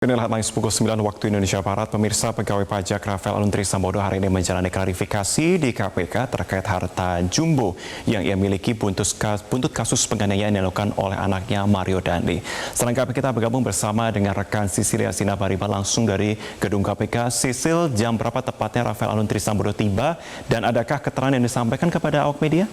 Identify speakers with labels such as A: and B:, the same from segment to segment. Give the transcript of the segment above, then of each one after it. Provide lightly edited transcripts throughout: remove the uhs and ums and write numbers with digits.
A: Inilah headlines pukul 9 waktu Indonesia Barat. Pemirsa, pegawai pajak Rafael Aluntri Sambodo hari ini menjalani klarifikasi di KPK terkait harta jumbo yang ia miliki buntut kasus penganiayaan yang dilakukan oleh anaknya Mario Dandi. Selengkapnya kita bergabung bersama dengan rekan Sisilia Sinabariba langsung dari gedung KPK. Sisil, jam berapa tepatnya Rafael Aluntri Sambodo tiba dan adakah keterangan yang disampaikan kepada awak media?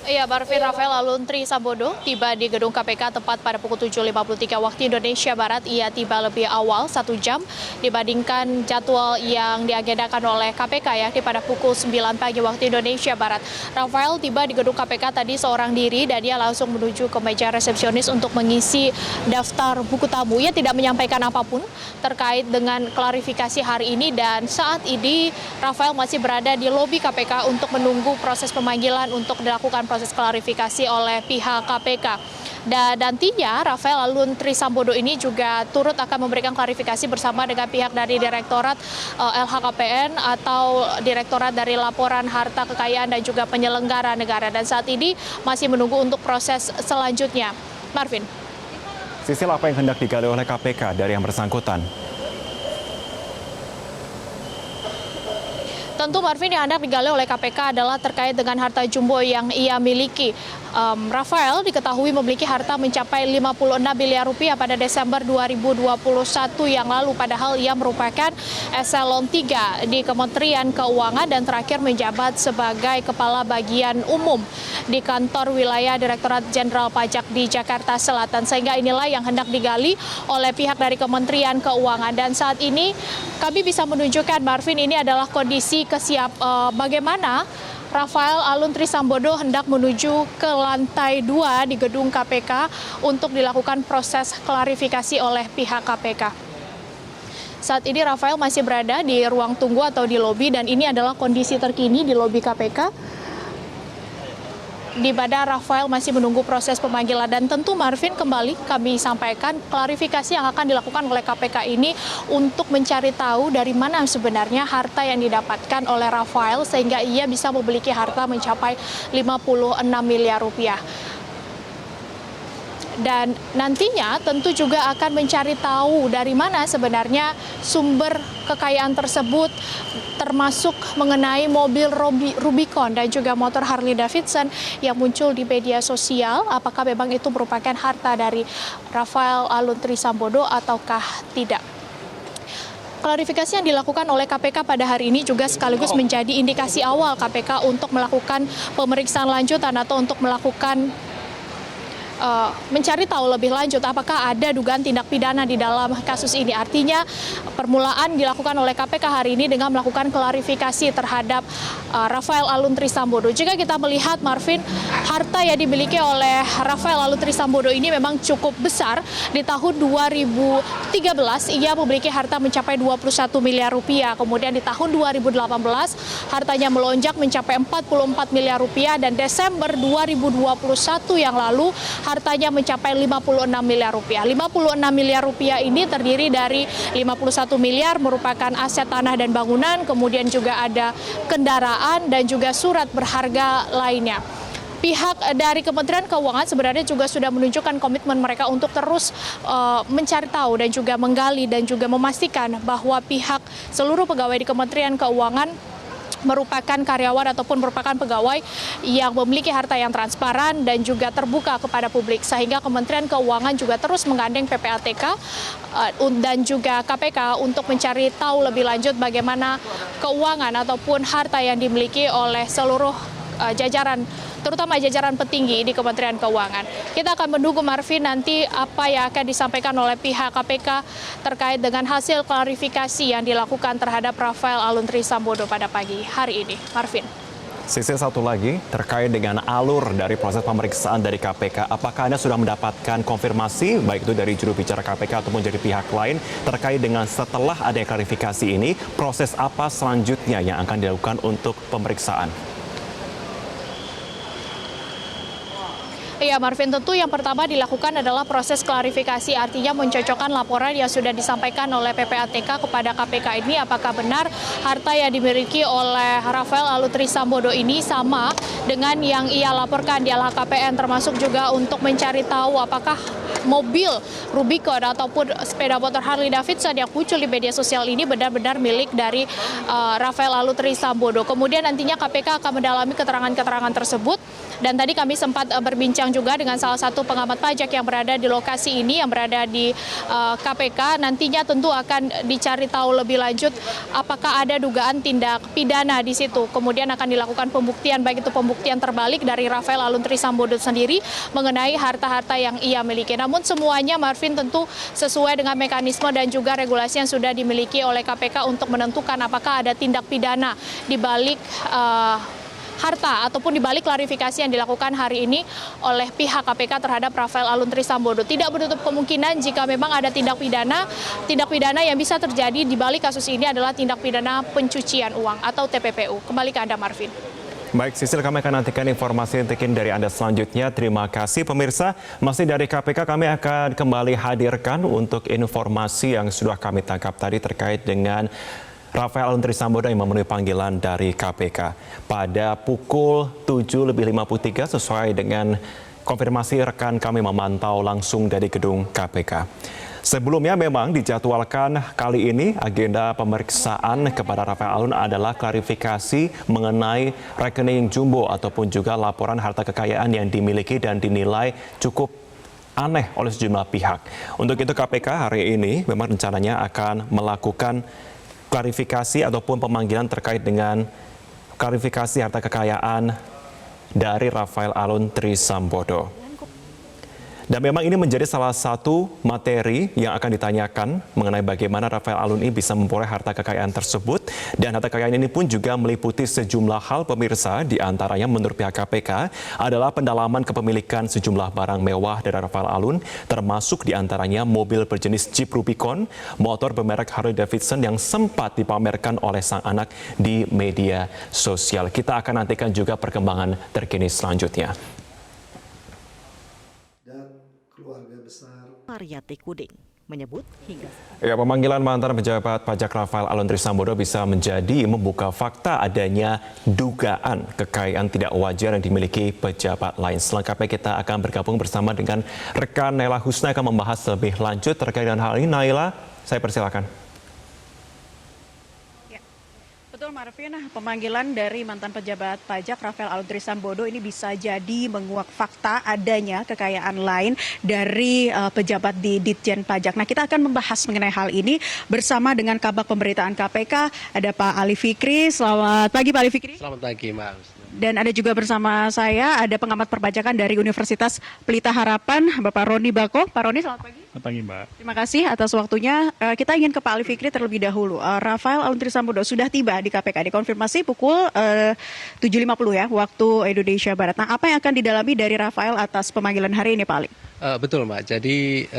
B: Iya, Marvin, Rafael Aluntri Sambodo tiba di gedung KPK tepat pada pukul 7.53 waktu Indonesia Barat. Ia tiba lebih awal 1 jam dibandingkan jadwal yang diagendakan oleh KPK yakni pada pukul 9 pagi waktu Indonesia Barat. Rafael tiba di gedung KPK tadi seorang diri dan dia langsung menuju ke meja resepsionis untuk mengisi daftar buku tamu. Ia tidak menyampaikan apapun terkait dengan klarifikasi hari ini dan saat ini Rafael masih berada di lobi KPK untuk menunggu proses pemanggilan untuk dilakukan proses klarifikasi oleh pihak KPK. Dan nantinya Rafael Aluntri Sambodo ini juga turut akan memberikan klarifikasi bersama dengan pihak dari Direktorat LHKPN atau Direktorat dari Laporan Harta Kekayaan dan juga Penyelenggara Negara. Dan saat ini masih menunggu untuk proses selanjutnya. Marvin.
A: Sisil, apa yang hendak digali oleh KPK dari yang bersangkutan?
B: Tentu Marvin, yang hendak digali oleh KPK adalah terkait dengan harta jumbo yang ia miliki. Rafael diketahui memiliki harta mencapai 56 miliar rupiah pada Desember 2021 yang lalu, padahal ia merupakan eselon 3 di Kementerian Keuangan dan terakhir menjabat sebagai Kepala Bagian Umum di kantor wilayah Direktorat Jenderal Pajak di Jakarta Selatan. Sehingga inilah yang hendak digali oleh pihak dari Kementerian Keuangan. Dan saat ini kami bisa menunjukkan, Marvin, ini adalah kondisi bagaimana Rafael Aluntri Sambodo hendak menuju ke lantai 2 di gedung KPK untuk dilakukan proses klarifikasi oleh pihak KPK. Saat ini Rafael masih berada di ruang tunggu atau di lobi dan ini adalah kondisi terkini di lobi KPK, di mana Rafael masih menunggu proses pemanggilan. Dan tentu Marvin, kembali kami sampaikan klarifikasi yang akan dilakukan oleh KPK ini untuk mencari tahu dari mana sebenarnya harta yang didapatkan oleh Rafael sehingga ia bisa memiliki harta mencapai 56 miliar rupiah. Dan nantinya tentu juga akan mencari tahu dari mana sebenarnya sumber kekayaan tersebut, termasuk mengenai mobil Rubicon dan juga motor Harley Davidson yang muncul di media sosial. Apakah memang itu merupakan harta dari Rafael Aluntri Sambodo ataukah tidak? Klarifikasi yang dilakukan oleh KPK pada hari ini juga sekaligus menjadi indikasi awal KPK untuk melakukan pemeriksaan lanjutan atau untuk melakukan mencari tahu lebih lanjut apakah ada dugaan tindak pidana di dalam kasus ini. Artinya permulaan dilakukan oleh KPK hari ini dengan melakukan klarifikasi terhadap Rafael Aluntri Sambodo. Jika kita melihat, Marvin, harta yang dimiliki oleh Rafael Aluntri Sambodo ini memang cukup besar. Di tahun 2013 ia memiliki harta mencapai 21 miliar rupiah. Kemudian di tahun 2018 hartanya melonjak mencapai 44 miliar rupiah dan Desember 2021 yang lalu hartanya mencapai 56 miliar rupiah. 56 miliar rupiah ini terdiri dari 51 miliar merupakan aset tanah dan bangunan, kemudian juga ada kendaraan dan juga surat berharga lainnya. Pihak dari Kementerian Keuangan sebenarnya juga sudah menunjukkan komitmen mereka untuk terus mencari tahu dan juga menggali dan juga memastikan bahwa pihak seluruh pegawai di Kementerian Keuangan merupakan karyawan ataupun merupakan pegawai yang memiliki harta yang transparan dan juga terbuka kepada publik. Sehingga Kementerian Keuangan juga terus menggandeng PPATK dan juga KPK untuk mencari tahu lebih lanjut bagaimana keuangan ataupun harta yang dimiliki oleh seluruh jajaran, terutama jajaran petinggi di Kementerian Keuangan. Kita akan menunggu, Marvin, nanti apa yang akan disampaikan oleh pihak KPK terkait dengan hasil klarifikasi yang dilakukan terhadap Rafael Aluntri Sambodo pada pagi hari ini. Marvin.
A: Sisi satu lagi terkait dengan alur dari proses pemeriksaan dari KPK. Apakah Anda sudah mendapatkan konfirmasi baik itu dari juru bicara KPK ataupun dari pihak lain terkait dengan setelah ada klarifikasi ini, proses apa selanjutnya yang akan dilakukan untuk pemeriksaan?
B: Iya, Marvin, tentu yang pertama dilakukan adalah proses klarifikasi, artinya mencocokkan laporan yang sudah disampaikan oleh PPATK kepada KPK ini apakah benar harta yang dimiliki oleh Rafael Aluntri Sambodo ini sama dengan yang ia laporkan di LHKPN, termasuk juga untuk mencari tahu apakah mobil Rubicon ataupun sepeda motor Harley Davidson yang muncul di media sosial ini benar-benar milik dari Rafael Aluntri Sambodo. Kemudian nantinya KPK akan mendalami keterangan-keterangan tersebut. Dan tadi kami sempat berbincang juga dengan salah satu pengamat pajak yang berada di lokasi ini, yang berada di KPK. Nantinya tentu akan dicari tahu lebih lanjut apakah ada dugaan tindak pidana di situ. Kemudian akan dilakukan pembuktian, baik itu pembuktian terbalik dari Rafael Aluntri Sambodo sendiri mengenai harta-harta yang ia miliki. Namun semuanya, Marvin, tentu sesuai dengan mekanisme dan juga regulasi yang sudah dimiliki oleh KPK untuk menentukan apakah ada tindak pidana di balik harta ataupun dibalik klarifikasi yang dilakukan hari ini oleh pihak KPK terhadap Rafael Aluntri Sambodo. Tidak menutup kemungkinan jika memang ada tindak pidana yang bisa terjadi di balik kasus ini adalah tindak pidana pencucian uang atau TPPU. Kembali ke Anda, Marvin.
A: Baik, Sisil, kami akan nantikan informasi terkini dari Anda selanjutnya. Terima kasih pemirsa. Masih dari KPK, kami akan kembali hadirkan untuk informasi yang sudah kami tangkap tadi terkait dengan Rafael Aluntri Sambodo yang memenuhi panggilan dari KPK pada pukul 7:53 sesuai dengan konfirmasi rekan kami memantau langsung dari gedung KPK. Sebelumnya memang dijadwalkan kali ini agenda pemeriksaan kepada Rafael Alun adalah klarifikasi mengenai rekening jumbo ataupun juga laporan harta kekayaan yang dimiliki dan dinilai cukup aneh oleh sejumlah pihak. Untuk itu KPK hari ini memang rencananya akan melakukan klarifikasi ataupun pemanggilan terkait dengan klarifikasi harta kekayaan dari Rafael Aluntri Sambodo. Dan memang ini menjadi salah satu materi yang akan ditanyakan mengenai bagaimana Rafael Alun ini bisa memperoleh harta kekayaan tersebut. Dan harta kekayaan ini pun juga meliputi sejumlah hal, pemirsa, di antaranya menurut pihak KPK adalah pendalaman kepemilikan sejumlah barang mewah dari Rafael Alun, termasuk di antaranya mobil berjenis Jeep Rubicon, motor bermerek Harley Davidson yang sempat dipamerkan oleh sang anak di media sosial. Kita akan nantikan juga perkembangan terkini selanjutnya.
C: Keluarga besar
D: Mariati Kuding menyebut hingga
A: Pemanggilan mantan pejabat pajak Rafael Aluntri Sambodo bisa menjadi membuka fakta adanya dugaan kekayaan tidak wajar yang dimiliki pejabat lain. Selengkapnya kita akan bergabung bersama dengan rekan Naila Husna akan membahas lebih lanjut terkait dengan hal ini. Naila, saya persilakan.
E: Betul, Marvin, pemanggilan dari mantan pejabat pajak Rafael Aluntri Sambodo ini bisa jadi menguak fakta adanya kekayaan lain dari pejabat di Ditjen Pajak. Nah, kita akan membahas mengenai hal ini bersama dengan Kabag Pemberitaan KPK, ada Pak Ali Fikri. Selamat pagi, Pak Ali Fikri.
F: Selamat pagi, Mbak.
E: Dan ada juga bersama saya, ada pengamat perpajakan dari Universitas Pelita Harapan, Bapak Roni Bako. Pak Roni, selamat pagi.
F: Selamat pagi, Mbak.
E: Terima kasih atas waktunya. Kita ingin ke Pak Ali Fikri terlebih dahulu. Rafael Aluntri Sambodo sudah tiba di KPK, dikonfirmasi pukul 7.50 ya, waktu Indonesia Barat. Nah, apa yang akan didalami dari Rafael atas pemanggilan hari ini, Pak Ali?
F: Betul, Mbak. Jadi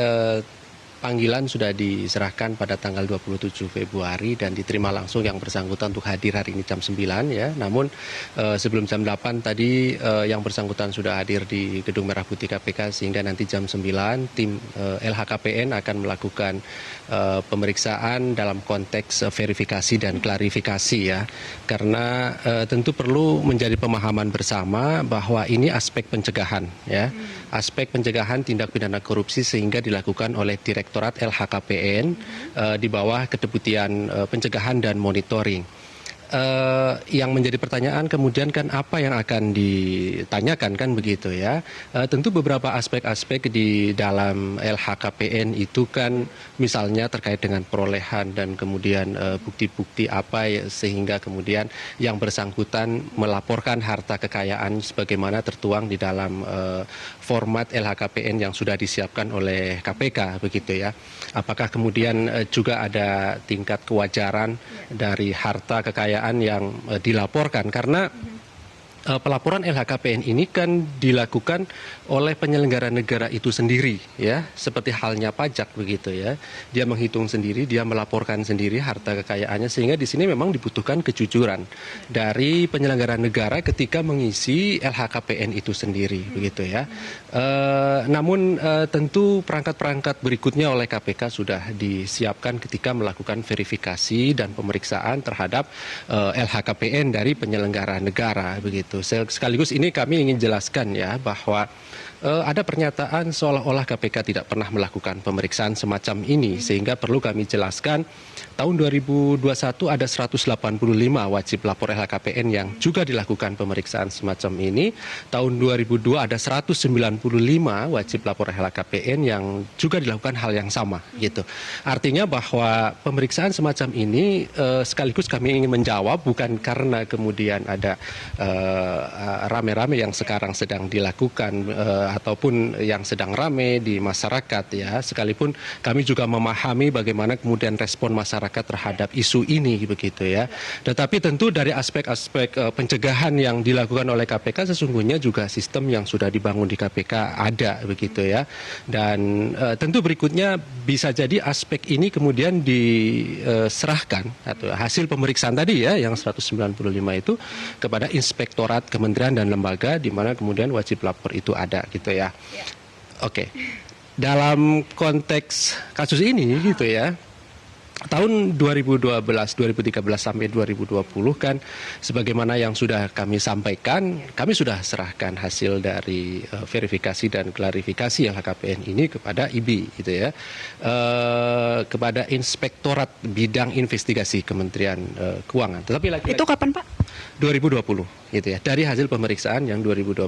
F: panggilan sudah diserahkan pada tanggal 27 Februari dan diterima langsung yang bersangkutan untuk hadir hari ini jam 9 ya. Namun sebelum jam 8 tadi yang bersangkutan sudah hadir di Gedung Merah Putih KPK sehingga nanti jam 9 tim LHKPN akan melakukan pemeriksaan dalam konteks verifikasi dan klarifikasi ya. Karena tentu perlu menjadi pemahaman bersama bahwa ini aspek pencegahan ya. Aspek pencegahan tindak pidana korupsi sehingga dilakukan oleh Direktorat LHKPN di bawah Kedeputian Pencegahan dan Monitoring. Yang menjadi pertanyaan kemudian kan apa yang akan ditanyakan kan begitu ya. Tentu beberapa aspek-aspek di dalam LHKPN itu kan misalnya terkait dengan perolehan dan kemudian bukti-bukti apa ya, sehingga kemudian yang bersangkutan melaporkan harta kekayaan sebagaimana tertuang di dalam format LHKPN yang sudah disiapkan oleh KPK begitu ya. Apakah kemudian juga ada tingkat kewajaran dari harta kekayaan yang dilaporkan karena pelaporan LHKPN ini kan dilakukan oleh penyelenggara negara itu sendiri, ya, seperti halnya pajak begitu ya. Dia menghitung sendiri, dia melaporkan sendiri harta kekayaannya, sehingga di sini memang dibutuhkan kejujuran dari penyelenggara negara ketika mengisi LHKPN itu sendiri, begitu ya. Namun tentu perangkat-perangkat berikutnya oleh KPK sudah disiapkan ketika melakukan verifikasi dan pemeriksaan terhadap LHKPN dari penyelenggara negara, begitu. Sekaligus ini kami ingin jelaskan ya bahwa ada pernyataan seolah-olah KPK tidak pernah melakukan pemeriksaan semacam ini, sehingga perlu kami jelaskan tahun 2021 ada 185 wajib lapor LHKPN yang juga dilakukan pemeriksaan semacam ini. Tahun 2002 ada 195 wajib lapor LHKPN yang juga dilakukan hal yang sama, gitu. Artinya bahwa pemeriksaan semacam ini sekaligus kami ingin menjawab bukan karena kemudian ada rame-rame yang sekarang sedang dilakukan ataupun yang sedang rame di masyarakat ya, sekalipun kami juga memahami bagaimana kemudian respon masyarakat terhadap isu ini begitu ya. Tetapi tentu dari aspek-aspek pencegahan yang dilakukan oleh KPK sesungguhnya juga sistem yang sudah dibangun di KPK ada begitu ya. Dan tentu berikutnya bisa jadi aspek ini kemudian diserahkan atau hasil pemeriksaan tadi ya yang 195 itu kepada inspektorat kementerian dan lembaga di mana kemudian wajib lapor itu ada gitu ya. Oke. Dalam konteks kasus ini gitu ya, tahun 2012, 2013 sampai 2020 kan sebagaimana yang sudah kami sampaikan, kami sudah serahkan hasil dari verifikasi dan klarifikasi LHKPN ini kepada IBI gitu ya. Kepada Inspektorat Bidang Investigasi Kementerian Keuangan. Tetapi lagi
E: Itu kapan, Pak?
F: 2020 gitu ya. Dari hasil pemeriksaan yang 2012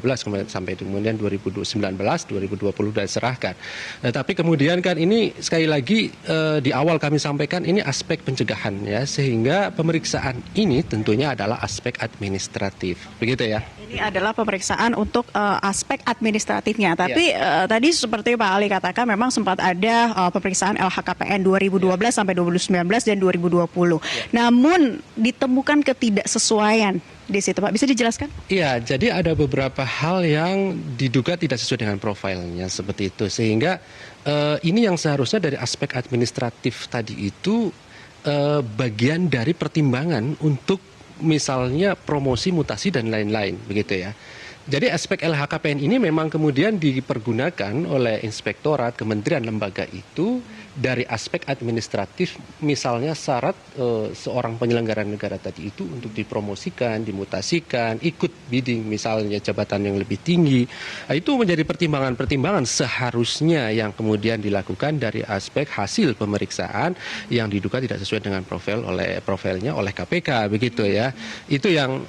F: sampai kemudian 2019, 2020 sudah diserahkan. Nah, tapi kemudian kan ini sekali lagi di awal kami sampaikan ini aspek pencegahan ya, sehingga pemeriksaan ini tentunya adalah aspek administratif. Begitu ya.
E: Ini adalah pemeriksaan untuk aspek administratifnya. Tapi tadi seperti Pak Ali katakan memang sempat ada pemeriksaan LHKPN 2012 sampai 2019 dan 2020. Namun ditemukan ketidaksesuaian di situ, Pak. Bisa dijelaskan?
F: Iya, jadi ada beberapa hal yang diduga tidak sesuai dengan profilnya seperti itu. Sehingga ini yang seharusnya dari aspek administratif tadi itu bagian dari pertimbangan untuk misalnya promosi, mutasi dan lain-lain begitu ya. Jadi aspek LHKPN ini memang kemudian dipergunakan oleh inspektorat, kementerian, lembaga itu dari aspek administratif, misalnya syarat seorang penyelenggara negara tadi itu untuk dipromosikan, dimutasikan, ikut bidding misalnya jabatan yang lebih tinggi. Nah, itu menjadi pertimbangan-pertimbangan seharusnya yang kemudian dilakukan dari aspek hasil pemeriksaan yang diduga tidak sesuai dengan profilnya oleh KPK begitu ya. Itu yang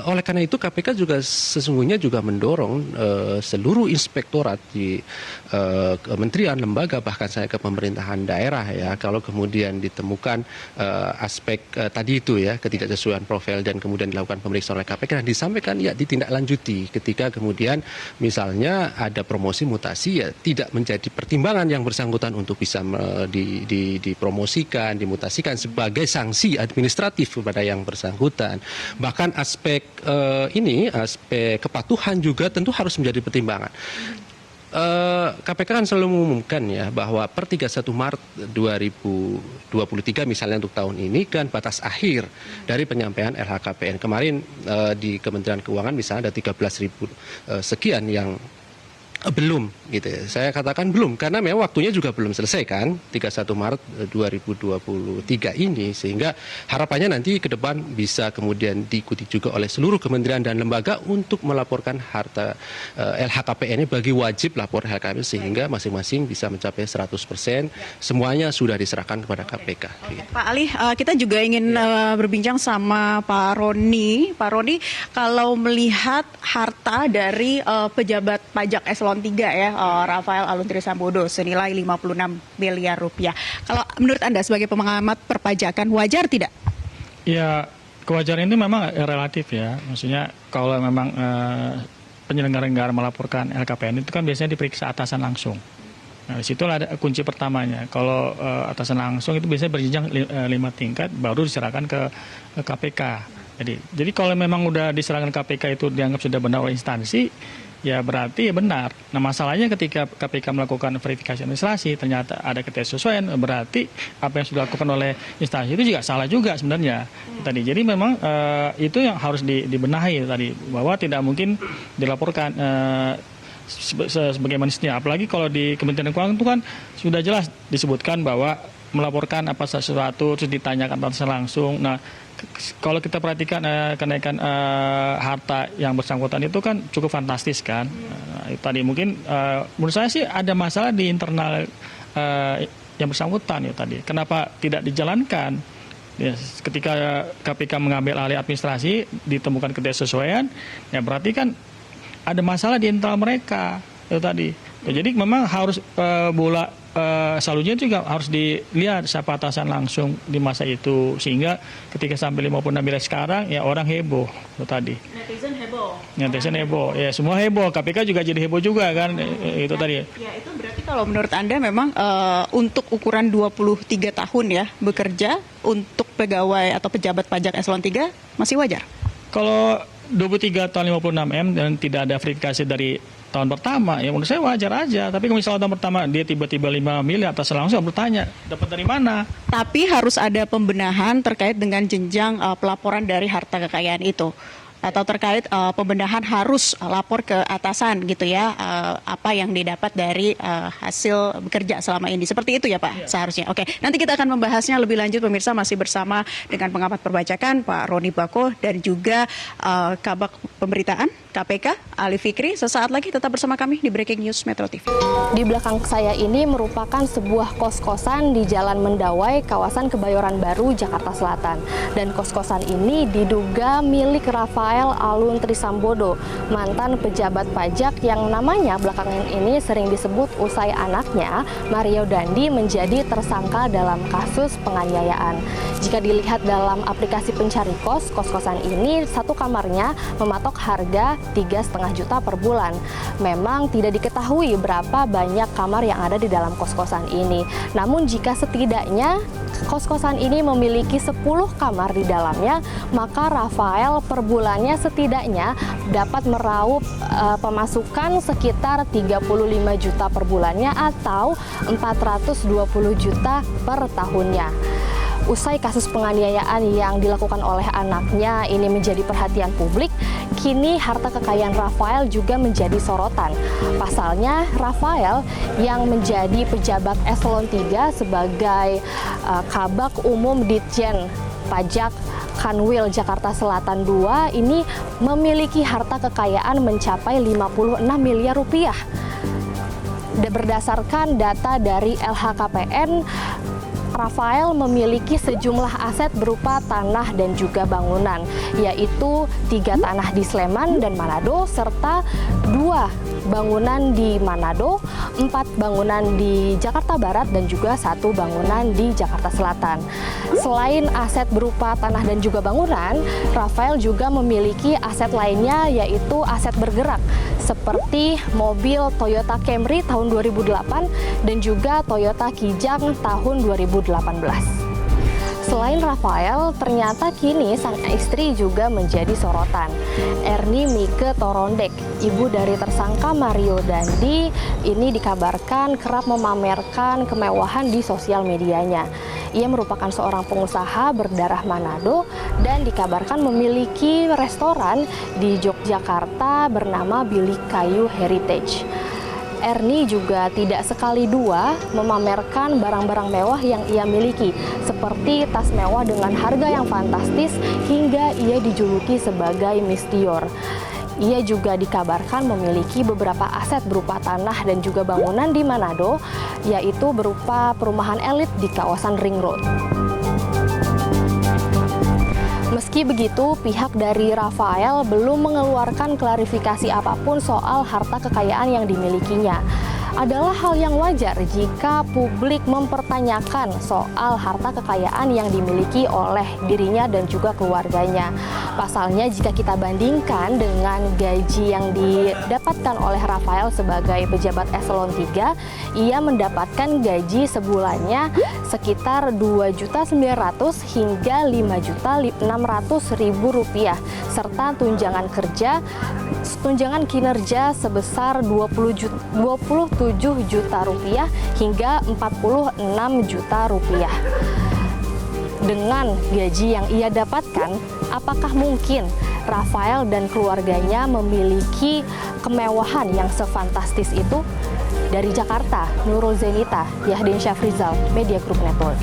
F: oleh karena itu KPK juga sesungguhnya juga mendorong seluruh inspektorat di kementerian, lembaga, bahkan saya ke pemerintahan daerah ya, kalau kemudian ditemukan aspek tadi itu ya, ketidaksesuaian profil dan kemudian dilakukan pemeriksaan oleh KPK dan disampaikan ya ditindaklanjuti ketika kemudian misalnya ada promosi, mutasi ya tidak menjadi pertimbangan yang bersangkutan untuk bisa dipromosikan, dimutasikan sebagai sanksi administratif kepada yang bersangkutan. Bahkan aspek ini, aspek kepatuhan juga tentu harus menjadi pertimbangan. KPK kan selalu mengumumkan ya bahwa per 31 Maret 2023 misalnya untuk tahun ini kan batas akhir dari penyampaian LHKPN. Kemarin di Kementerian Keuangan misalnya ada 13.000 sekian yang belum gitu ya. Saya katakan belum karena memang waktunya juga belum selesai kan 31 Maret 2023 ini, sehingga harapannya nanti ke depan bisa kemudian diikuti juga oleh seluruh kementerian dan lembaga untuk melaporkan harta LHKPN ini bagi wajib lapor LHKPN sehingga masing-masing bisa mencapai 100%, semuanya sudah diserahkan kepada KPK. Gitu.
E: Pak Ali, kita juga ingin berbincang sama Pak Roni. Pak Roni, kalau melihat harta dari pejabat pajak eselon 3 ya, Rafael Aluntri Sambodo senilai 56 miliar rupiah. Kalau menurut Anda sebagai pengamat perpajakan, wajar tidak?
G: Ya, kewajaran itu memang relatif ya. Maksudnya kalau memang penyelenggara negara melaporkan LHKPN itu kan biasanya diperiksa atasan langsung. Nah, disitulah ada kunci pertamanya. Kalau atasan langsung itu biasanya berjenjang 5 tingkat baru diserahkan ke KPK. Jadi kalau memang udah diserahkan KPK itu dianggap sudah benar oleh instansi, ya berarti ya benar. Nah masalahnya ketika KPK melakukan verifikasi administrasi ternyata ada ketidaksesuaian, berarti apa yang sudah dilakukan oleh instansi itu juga salah juga sebenarnya tadi. Jadi memang itu yang harus dibenahi tadi, bahwa tidak mungkin dilaporkan sebagaimana mestinya. Apalagi kalau di Kementerian Keuangan itu kan sudah jelas disebutkan bahwa melaporkan apa sesuatu terus ditanyakan langsung. Nah kalau kita perhatikan kenaikan harta yang bersangkutan itu kan cukup fantastis kan. Tadi mungkin menurut saya sih ada masalah di internal yang bersangkutan ya tadi. Kenapa tidak dijalankan? Ya, ketika KPK mengambil alih administrasi ditemukan ketidaksesuaian, ya berarti kan ada masalah di internal mereka itu tadi. Ya, jadi memang harus selanjutnya juga harus dilihat siapa atasan langsung di masa itu, sehingga ketika sampai 56 miliar sekarang ya orang heboh itu tadi. Netizen heboh, ya semua heboh. KPK juga jadi heboh juga kan itu tadi.
E: Ya itu berarti kalau menurut Anda memang untuk ukuran 23 tahun ya bekerja untuk pegawai atau pejabat pajak eselon 3 masih wajar?
G: Kalau 23 tahun 56 M dan tidak ada verifikasi dari tahun pertama, ya menurut saya wajar aja. Tapi kalau misalnya tahun pertama dia tiba-tiba 5 miliar atas langsung bertanya, dapat dari mana?
E: Tapi harus ada pembenahan terkait dengan jenjang pelaporan dari harta kekayaan itu. Atau terkait pembenahan harus lapor ke atasan gitu ya, apa yang didapat dari hasil bekerja selama ini. Seperti itu ya Pak, seharusnya. Oke, nanti kita akan membahasnya lebih lanjut pemirsa, masih bersama dengan pengamat perpajakan Pak Roni Bako dan juga Kabak Pemberitaan KPK Ali Fikri. Sesaat lagi tetap bersama kami di Breaking News Metro TV.
H: Di belakang saya ini merupakan sebuah kos-kosan di Jalan Mendawai, kawasan Kebayoran Baru, Jakarta Selatan. Dan kos-kosan ini diduga milik Rafael Alun Trisambodo, mantan pejabat pajak yang namanya belakangan ini sering disebut usai anaknya, Mario Dandi, menjadi tersangka dalam kasus penganiayaan. Jika dilihat dalam aplikasi pencari kos, kos-kosan ini satu kamarnya mematok harga 3,5 juta per bulan. Memang tidak diketahui berapa banyak kamar yang ada di dalam kos-kosan ini. Namun jika setidaknya kos-kosan ini memiliki 10 kamar di dalamnya, maka Rafael per bulannya setidaknya dapat meraup pemasukan sekitar 35 juta per bulannya atau 420 juta per tahunnya. Usai kasus penganiayaan yang dilakukan oleh anaknya ini menjadi perhatian publik, kini harta kekayaan Rafael juga menjadi sorotan. Pasalnya, Rafael yang menjadi pejabat eselon 3 sebagai Kabak Umum Ditjen Pajak Kanwil Jakarta Selatan II ini memiliki harta kekayaan mencapai 56 miliar rupiah. Berdasarkan data dari LHKPN, Rafael memiliki sejumlah aset berupa tanah dan juga bangunan, yaitu 3 tanah di Sleman dan Manado, serta 2 bangunan di Manado, 4 bangunan di Jakarta Barat, dan juga 1 bangunan di Jakarta Selatan. Selain aset berupa tanah dan juga bangunan, Rafael juga memiliki aset lainnya, yaitu aset bergerak, seperti mobil Toyota Camry tahun 2008 dan juga Toyota Kijang tahun 2018. Selain Rafael, ternyata kini sang istri juga menjadi sorotan. Erni Mike Torondek, ibu dari tersangka Mario Dandi, ini dikabarkan kerap memamerkan kemewahan di sosial medianya. Ia merupakan seorang pengusaha berdarah Manado dan dikabarkan memiliki restoran di Yogyakarta bernama Bilik Kayu Heritage. Erni juga tidak sekali dua memamerkan barang-barang mewah yang ia miliki, seperti tas mewah dengan harga yang fantastis hingga ia dijuluki sebagai Miss Dior. Ia juga dikabarkan memiliki beberapa aset berupa tanah dan juga bangunan di Manado, yaitu berupa perumahan elit di kawasan Ring Road. Meski begitu, pihak dari Rafael belum mengeluarkan klarifikasi apapun soal harta kekayaan yang dimilikinya. adalah hal yang wajar jika publik mempertanyakan soal harta kekayaan yang dimiliki oleh dirinya dan juga keluarganya. Pasalnya jika kita bandingkan dengan gaji yang didapatkan oleh Rafael sebagai pejabat eselon 3, ia mendapatkan gaji sebulannya sekitar 2.900.000 hingga 5.600.000 rupiah serta tunjangan kinerja sebesar 27 juta rupiah hingga 46 juta rupiah. Dengan gaji yang ia dapatkan, apakah mungkin Rafael dan keluarganya memiliki kemewahan yang sefantastis itu? Dari Jakarta, Nurul Zenita, Yahdin Syafrizal, Media Group Network.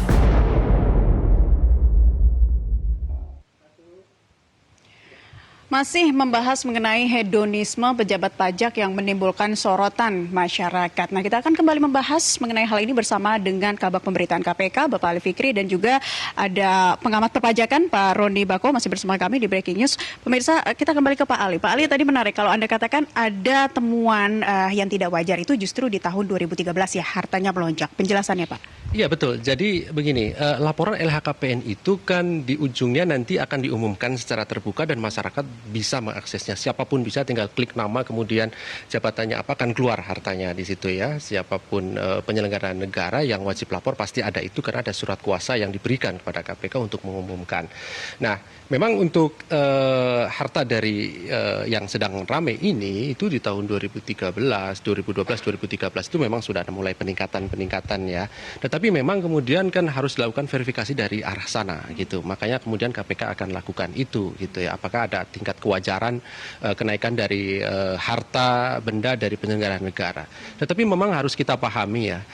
E: Masih membahas mengenai hedonisme pejabat pajak yang menimbulkan sorotan masyarakat. Nah, kita akan kembali membahas mengenai hal ini bersama dengan Kabag Pemberitaan KPK, Bapak Ali Fikri, dan juga ada pengamat perpajakan, Pak Roni Bako, masih bersama kami di Breaking News. Pemirsa, kita kembali ke Pak Ali. Pak Ali, tadi menarik kalau Anda katakan ada temuan yang tidak wajar itu justru di tahun 2013 ya, hartanya melonjak. Penjelasannya, Pak?
F: Iya, betul. Jadi begini, laporan LHKPN itu kan di ujungnya nanti akan diumumkan secara terbuka dan masyarakat bisa mengaksesnya. Siapapun bisa tinggal klik nama, kemudian jabatannya apa, akan keluar hartanya di situ ya. Siapapun penyelenggara negara yang wajib lapor pasti ada itu karena ada surat kuasa yang diberikan kepada KPK untuk mengumumkan. Nah, memang untuk harta dari yang sedang ramai ini itu di tahun 2013, 2013 itu memang sudah ada mulai peningkatan ya. Tetapi memang kemudian kan harus dilakukan verifikasi dari arah sana gitu. Makanya kemudian KPK akan lakukan itu gitu ya. Apakah ada tingkat kewajaran kenaikan dari harta benda dari penyelenggara negara. Tetapi memang harus kita pahami ya,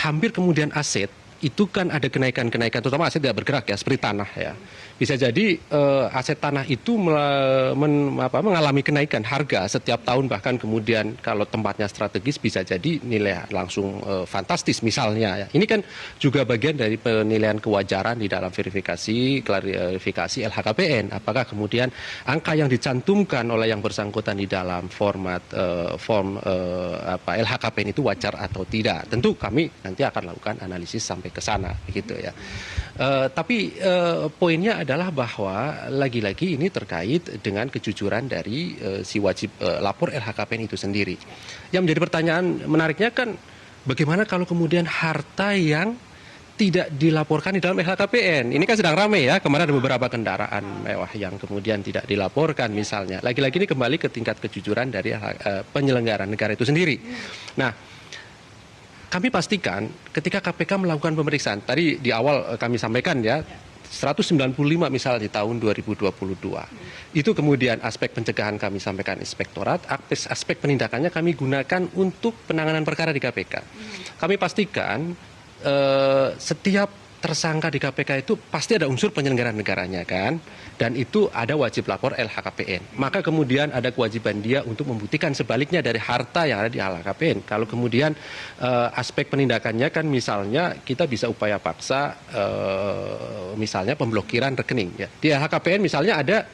F: hampir kemudian aset itu kan ada kenaikan-kenaikan, terutama aset tidak bergerak ya, seperti tanah ya. Bisa jadi aset tanah itu mengalami kenaikan harga setiap tahun, bahkan kemudian kalau tempatnya strategis bisa jadi nilai langsung fantastis misalnya. Ya. Ini kan juga bagian dari penilaian kewajaran di dalam klarifikasi LHKPN. Apakah kemudian angka yang dicantumkan oleh yang bersangkutan di dalam format form LHKPN itu wajar atau tidak? Tentu kami nanti akan lakukan analisis sampai ke sana, begitu ya. Tapi poinnya adalah bahwa lagi-lagi ini terkait dengan kejujuran dari si wajib lapor LHKPN itu sendiri. Yang menjadi pertanyaan menariknya kan bagaimana kalau kemudian harta yang tidak dilaporkan di dalam LHKPN. Ini kan sedang ramai ya, kemarin ada beberapa kendaraan mewah yang kemudian tidak dilaporkan misalnya. Lagi-lagi ini kembali ke tingkat kejujuran dari penyelenggara negara itu sendiri. Nah, kami pastikan ketika KPK melakukan pemeriksaan, tadi di awal kami sampaikan ya, 195 misal di tahun 2022. Itu kemudian aspek pencegahan kami sampaikan inspektorat, aspek penindakannya kami gunakan untuk penanganan perkara di KPK. Kami pastikan setiap tersangka di KPK itu pasti ada unsur penyelenggaraan negaranya kan, dan itu ada wajib lapor LHKPN. Maka kemudian ada kewajiban dia untuk membuktikan sebaliknya dari harta yang ada di LHKPN. Kalau kemudian aspek penindakannya kan misalnya kita bisa upaya paksa misalnya pemblokiran rekening ya. Di LHKPN misalnya ada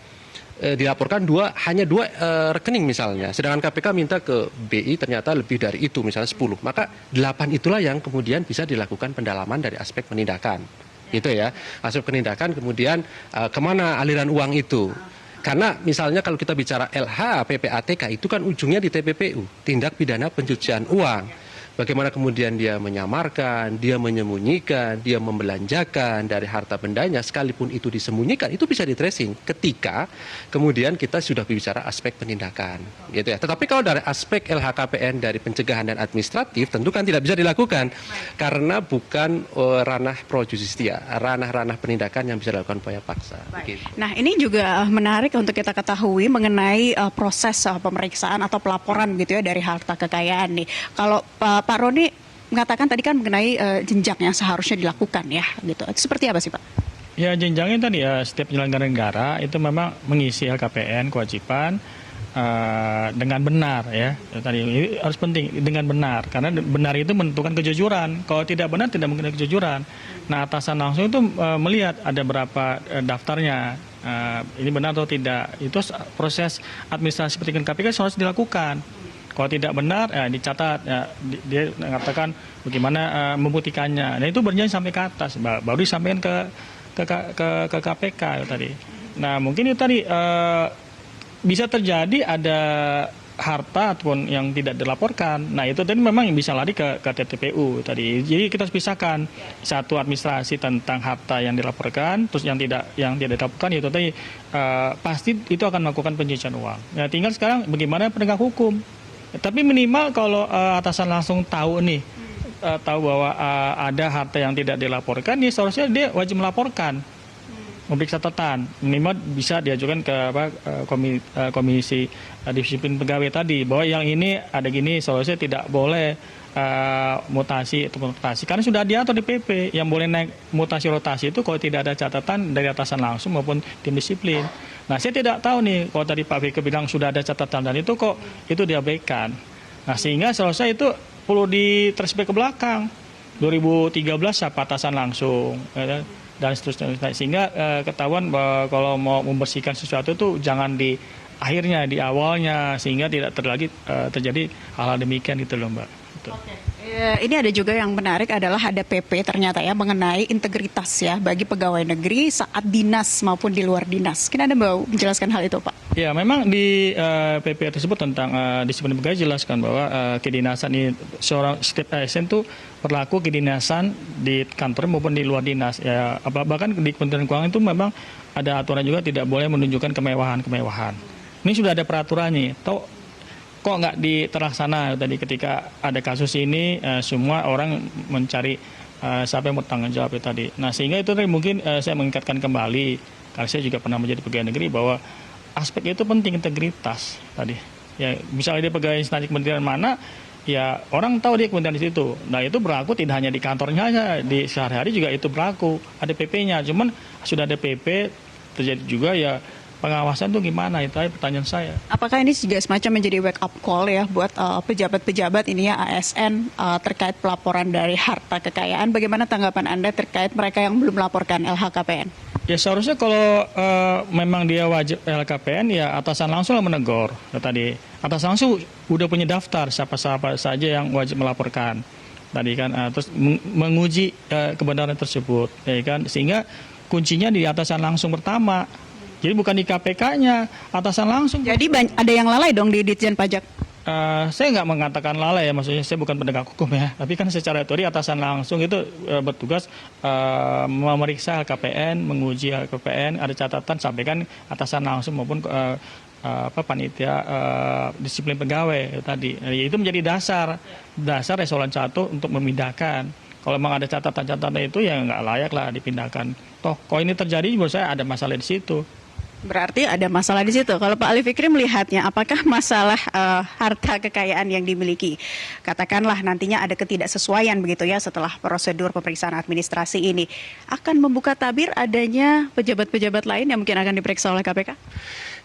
F: dilaporkan hanya dua rekening misalnya, sedangkan KPK minta ke BI ternyata lebih dari itu, misalnya 10, maka 8 itulah yang kemudian bisa dilakukan pendalaman dari aspek penindakan, gitu ya. Aspek penindakan kemudian kemana aliran uang itu? Karena misalnya kalau kita bicara LH, PPATK itu kan ujungnya di TPPU, tindak pidana pencucian uang. Bagaimana kemudian dia menyamarkan, dia menyembunyikan, dia membelanjakan dari harta bendanya, sekalipun itu disembunyikan, itu bisa di-tracing ketika kemudian kita sudah bicara aspek penindakan, gitu ya. Tetapi kalau dari aspek LHKPN, dari pencegahan dan administratif, tentu kan tidak bisa dilakukan karena bukan ranah pro justia, ranah-ranah penindakan yang bisa dilakukan upaya paksa. Gitu.
E: Nah, ini juga menarik untuk kita ketahui mengenai proses pemeriksaan atau pelaporan gitu ya dari harta kekayaan nih. Kalau Pak Roni mengatakan tadi kan mengenai jenjang yang seharusnya dilakukan ya, gitu. Itu seperti apa sih, Pak?
G: Ya, jenjangnya tadi ya, setiap penyelenggara negara itu memang mengisi LHKPN kewajiban dengan benar ya. Tadi ini harus penting dengan benar, karena benar itu menentukan kejujuran. Kalau tidak benar tidak mungkin ada kejujuran. Nah, atasan langsung itu melihat ada berapa daftarnya. Ini benar atau tidak. Itu proses administrasi pendidikan KPK harus dilakukan. Kalau tidak benar, dicatat. Dia mengatakan bagaimana membuktikannya. Nah itu berjalan sampai ke atas, baru disampaikan ke KPK tadi. Nah mungkin itu tadi bisa terjadi ada harta ataupun yang tidak dilaporkan. Nah itu tadi memang bisa lari ke TPPU tadi. Jadi kita harus pisahkan satu administrasi tentang harta yang dilaporkan, terus yang tidak dilaporkan itu tadi pasti itu akan melakukan pencucian uang. Nah tinggal sekarang bagaimana penegak hukum. Tapi minimal kalau atasan langsung tahu nih, tahu bahwa ada harta yang tidak dilaporkan, ya seharusnya dia wajib melaporkan. Memberi catatan, minimal bisa diajukan ke komisi disiplin pegawai tadi bahwa yang ini ada gini, seharusnya tidak boleh mutasi atau rotasi karena sudah diatur di PP yang boleh naik mutasi rotasi itu kalau tidak ada catatan dari atasan langsung maupun tim disiplin. Nah saya tidak tahu nih kalau tadi Pak Fikri bilang sudah ada catatan dan itu kok itu diabaikan. Nah sehingga seharusnya itu perlu diterspek ke belakang 2013 siapa atasan langsung. Dan seterusnya, sehingga ketahuan bahwa kalau mau membersihkan sesuatu itu jangan di akhirnya, di awalnya, sehingga tidak terjadi hal-hal demikian gitu loh Mbak. Gitu.
E: Ini ada juga yang menarik adalah ada PP ternyata ya mengenai integritas ya bagi pegawai negeri saat dinas maupun di luar dinas. Mungkin Anda mau menjelaskan hal itu Pak? Ya memang di PP tersebut tentang disiplin pegawai jelaskan bahwa kedinasan ini setiap ASN itu berlaku kedinasan di kantor maupun di luar dinas. Ya, bahkan di Kementerian Keuangan itu memang ada aturan juga tidak boleh menunjukkan kemewahan-kemewahan. Ini sudah ada peraturannya. Kok nggak terlaksana tadi ketika ada kasus ini semua orang mencari siapa yang bertanggung jawab tadi. Nah sehingga itu tadi mungkin saya mengingatkan kembali karena saya juga pernah menjadi pegawai negeri bahwa aspek itu penting integritas tadi. Ya misalnya dia pegawai instansi kementerian mana, ya orang tahu dia kementerian di situ. Nah itu berlaku tidak hanya di kantornya aja, di sehari-hari juga itu berlaku. Ada PP-nya, cuman sudah ada PP terjadi juga ya. Pengawasan itu gimana? Itu aja pertanyaan saya. Apakah ini juga semacam menjadi wake up call ya buat pejabat-pejabat ini ya ASN terkait pelaporan dari harta kekayaan? Bagaimana tanggapan Anda terkait mereka yang belum melaporkan LHKPN? Ya seharusnya kalau memang dia wajib LHKPN ya atasan langsung menegur. Ya, tadi atasan langsung udah punya daftar siapa-siapa saja yang wajib melaporkan. Tadi kan terus menguji kebenaran tersebut, ya kan? Sehingga kuncinya di atasan langsung pertama. Jadi bukan di KPK-nya, atasan langsung. Jadi ada yang lalai dong di Ditjen Pajak? Saya nggak mengatakan lalai ya, maksudnya saya bukan penegak hukum ya. Tapi kan secara teori atasan langsung itu bertugas memeriksa LKPN, menguji LKPN, ada catatan sampaikan atasan langsung maupun panitia disiplin pegawai tadi. Itu menjadi dasar eselon 1 untuk memindahkan. Kalau memang ada catatan-catatan itu ya nggak layak lah dipindahkan. Toh, kalau ini terjadi menurut saya ada masalah di situ. Berarti ada masalah di situ. Kalau Pak Ali Fikri melihatnya, apakah masalah harta kekayaan yang dimiliki, katakanlah nantinya ada ketidaksesuaian begitu ya setelah prosedur pemeriksaan administrasi ini, akan membuka tabir adanya pejabat-pejabat lain yang mungkin akan diperiksa oleh KPK?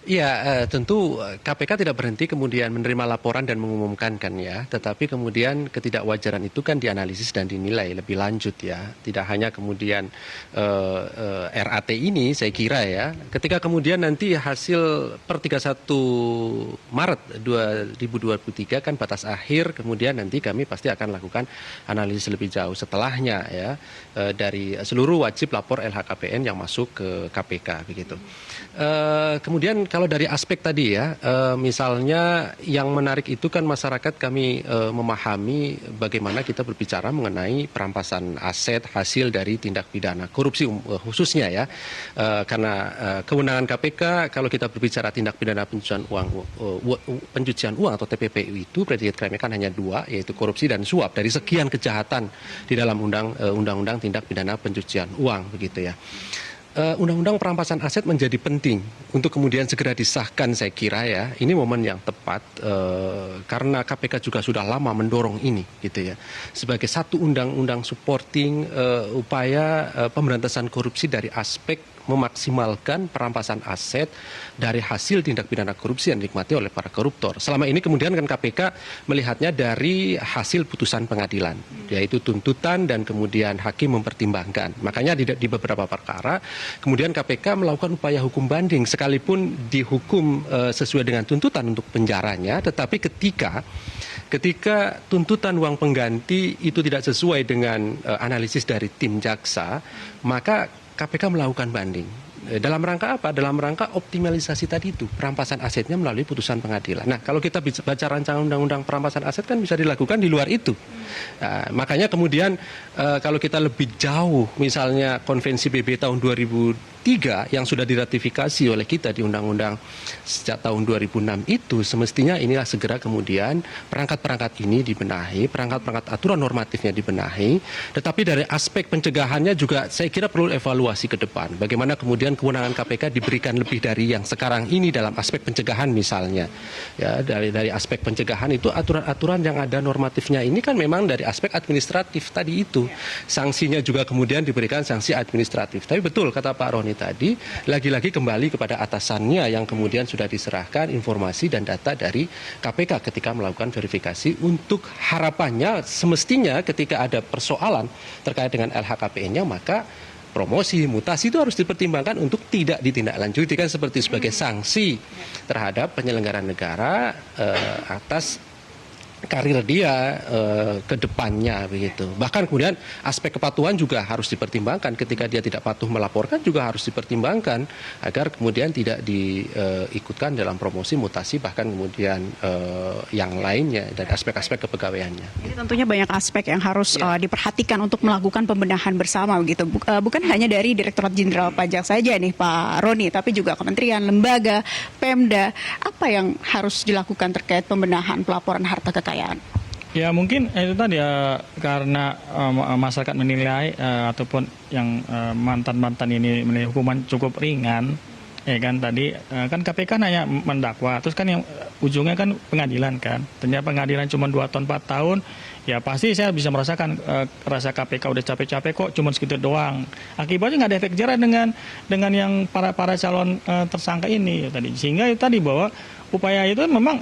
F: Ya, tentu KPK tidak berhenti kemudian menerima laporan dan mengumumkan kan ya, tetapi kemudian ketidakwajaran itu kan dianalisis dan dinilai lebih lanjut ya. Tidak hanya kemudian RAT ini saya kira ya, ketika kemudian nanti hasil per 31 Maret 2023 kan batas akhir, kemudian nanti kami pasti akan lakukan analisis lebih jauh setelahnya ya, dari seluruh wajib lapor LHKPN yang masuk ke KPK begitu. Kemudian kalau dari aspek tadi ya, misalnya yang menarik itu kan masyarakat kami memahami bagaimana kita berbicara mengenai perampasan aset hasil dari tindak pidana korupsi khususnya ya, karena kewenangan KPK kalau kita berbicara tindak pidana pencucian uang atau TPPU itu predicate crime kan hanya 2, yaitu korupsi dan suap dari sekian kejahatan di dalam undang-undang tindak pidana pencucian uang begitu ya. Undang-undang perampasan aset menjadi penting untuk kemudian segera disahkan saya kira ya. Ini momen yang tepat karena KPK juga sudah lama mendorong ini gitu ya. Sebagai satu undang-undang supporting upaya pemberantasan korupsi dari aspek memaksimalkan perampasan aset dari hasil tindak pidana korupsi yang dinikmati oleh para koruptor. Selama ini kemudian kan KPK melihatnya dari hasil putusan pengadilan, yaitu tuntutan dan kemudian hakim mempertimbangkan. Makanya di beberapa perkara kemudian KPK melakukan upaya hukum banding sekalipun dihukum sesuai dengan tuntutan untuk penjaranya, tetapi ketika tuntutan uang pengganti itu tidak sesuai dengan analisis dari tim jaksa, maka KPK melakukan banding. Dalam rangka apa? Dalam rangka optimalisasi tadi itu, perampasan asetnya melalui putusan pengadilan. Nah, kalau kita baca rancangan undang-undang perampasan aset kan bisa dilakukan di luar itu. Nah, makanya kemudian kalau kita lebih jauh, misalnya Konvensi PBB tahun 2003 yang sudah diratifikasi oleh kita di undang-undang sejak tahun 2006 itu, semestinya inilah segera kemudian perangkat-perangkat ini dibenahi, perangkat-perangkat aturan normatifnya dibenahi, tetapi dari aspek pencegahannya juga saya kira perlu evaluasi ke depan. Bagaimana kemudian kewenangan KPK diberikan lebih dari yang sekarang ini dalam aspek pencegahan misalnya. Ya, dari aspek pencegahan itu aturan-aturan yang ada normatifnya ini kan memang dari aspek administratif tadi itu. Sanksinya juga kemudian diberikan sanksi administratif. Tapi betul kata Pak Roni tadi, lagi-lagi kembali kepada atasannya yang kemudian sudah diserahkan informasi dan data dari KPK ketika melakukan verifikasi, untuk harapannya semestinya ketika ada persoalan terkait dengan LHKPN-nya maka promosi, mutasi itu harus dipertimbangkan untuk tidak ditindaklanjuti, kan seperti sebagai sanksi terhadap penyelenggara negara atas karir dia ke depannya begitu. Bahkan kemudian aspek kepatuhan juga harus dipertimbangkan, ketika dia tidak patuh melaporkan juga harus dipertimbangkan agar kemudian tidak diikutkan dalam promosi, mutasi, bahkan kemudian yang lainnya dari aspek-aspek kepegawaiannya.
E: Ini tentunya banyak aspek yang harus diperhatikan untuk melakukan pembenahan bersama begitu. Bukan hanya dari Direktorat Jenderal Pajak saja nih Pak Roni, tapi juga kementerian, lembaga, Pemda. Apa yang harus dilakukan terkait pembenahan pelaporan harta kekayaan?
G: Ya mungkin itu tadi ya, karena masyarakat menilai ataupun yang mantan-mantan ini menilai hukuman cukup ringan, ya kan tadi kan KPK hanya mendakwa, terus kan yang ujungnya kan pengadilan kan. Ternyata pengadilan cuma 2 tahun 4 tahun, ya pasti saya bisa merasakan rasa KPK udah capek-capek kok cuma segitu doang. Akibatnya nggak ada efek jerah dengan yang para calon tersangka ini ya, tadi. Sehingga itu tadi bahwa upaya itu memang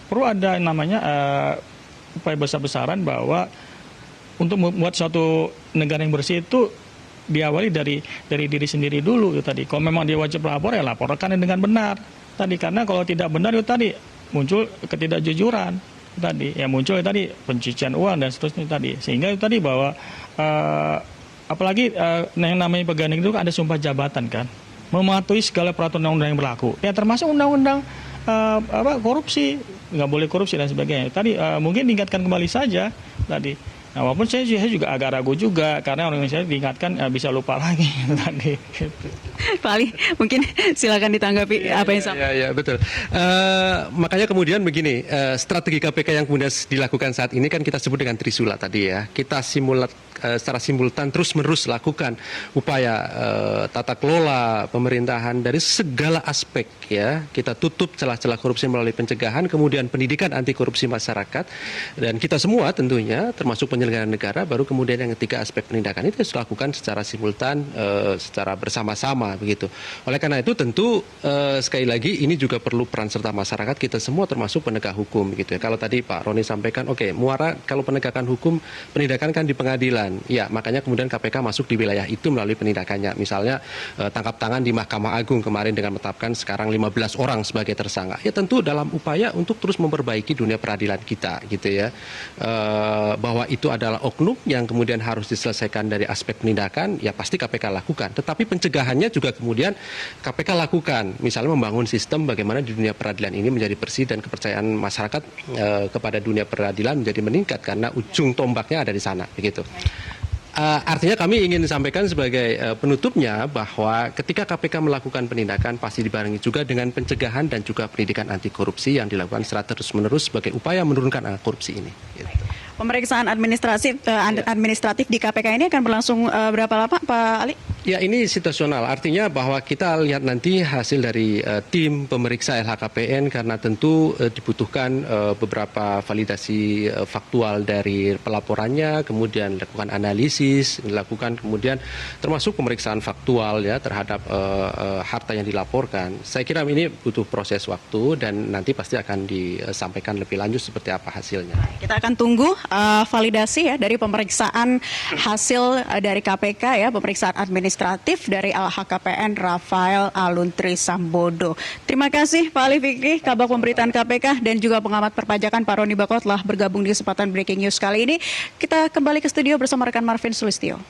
G: perlu ada namanya upaya besar-besaran bahwa untuk membuat suatu negara yang bersih itu diawali dari diri sendiri dulu itu tadi. Kalau memang dia wajib lapor ya laporkan dengan benar tadi, karena kalau tidak benar itu tadi muncul ketidakjujuran tadi, ya muncul tadi pencucian uang dan seterusnya tadi. Sehingga itu tadi bahwa apalagi yang namanya pegawai negeri itu ada sumpah jabatan kan, mematuhi segala peraturan undang-undang yang berlaku. Ya termasuk undang-undang korupsi, nggak boleh korupsi dan sebagainya. Tadi mungkin diingatkan kembali saja tadi. Nah, walaupun saya juga agak ragu juga karena orang Indonesia diingatkan bisa lupa lagi tadi.
E: Pak Ali, mungkin silakan ditanggapi apa yang sama.
F: Ya, betul. Makanya kemudian begini, strategi KPK yang kemudian dilakukan saat ini kan kita sebut dengan Trisula tadi ya. Kita secara simultan terus-menerus lakukan upaya tata kelola pemerintahan dari segala aspek ya. Kita tutup celah-celah korupsi melalui pencegahan, kemudian pendidikan anti korupsi masyarakat, dan kita semua tentunya termasuk penyelenggara negara, baru kemudian yang ketiga aspek penindakan itu harus dilakukan secara simultan, secara bersama-sama begitu. Oleh karena itu tentu sekali lagi ini juga perlu peran serta masyarakat, kita semua termasuk penegak hukum gitu ya. Kalau tadi Pak Roni sampaikan, oke, muara kalau penegakan hukum, penindakan kan di pengadilan. Ya, makanya kemudian KPK masuk di wilayah itu melalui penindakannya. Misalnya tangkap tangan di Mahkamah Agung kemarin dengan menetapkan sekarang 15 orang sebagai tersangka. Ya tentu dalam upaya untuk terus memperbaiki dunia peradilan kita gitu ya. Bahwa itu adalah oknum yang kemudian harus diselesaikan dari aspek penindakan, ya pasti KPK lakukan. Tetapi pencegahannya juga kemudian KPK lakukan. Misalnya membangun sistem bagaimana di dunia peradilan ini menjadi bersih dan kepercayaan masyarakat kepada dunia peradilan menjadi meningkat karena ujung tombaknya ada di sana begitu. Artinya kami ingin sampaikan sebagai penutupnya bahwa ketika KPK melakukan penindakan pasti dibarengi juga dengan pencegahan dan juga pendidikan anti korupsi yang dilakukan secara terus-menerus sebagai upaya menurunkan angka korupsi ini. Gitu.
E: Pemeriksaan administratif di KPK ini akan berlangsung berapa lama Pak Ali?
F: Ya, ini situasional. Artinya bahwa kita lihat nanti hasil dari tim pemeriksa LHKPN karena tentu dibutuhkan beberapa validasi faktual dari pelaporannya, kemudian dilakukan analisis, dilakukan kemudian termasuk pemeriksaan faktual ya terhadap harta yang dilaporkan. Saya kira ini butuh proses waktu dan nanti pasti akan disampaikan lebih lanjut seperti apa hasilnya.
E: Kita akan tunggu validasi ya dari pemeriksaan hasil dari KPK ya, pemeriksaan administratif dari LHKPN Rafael Aluntri Sambodo. Terima kasih Pak Ali Fikri, Kabag Pemberitaan KPK dan juga pengamat perpajakan Pak Roni Bako telah bergabung di kesempatan Breaking News kali ini. Kita kembali ke studio bersama rekan Marvin Sulistyo.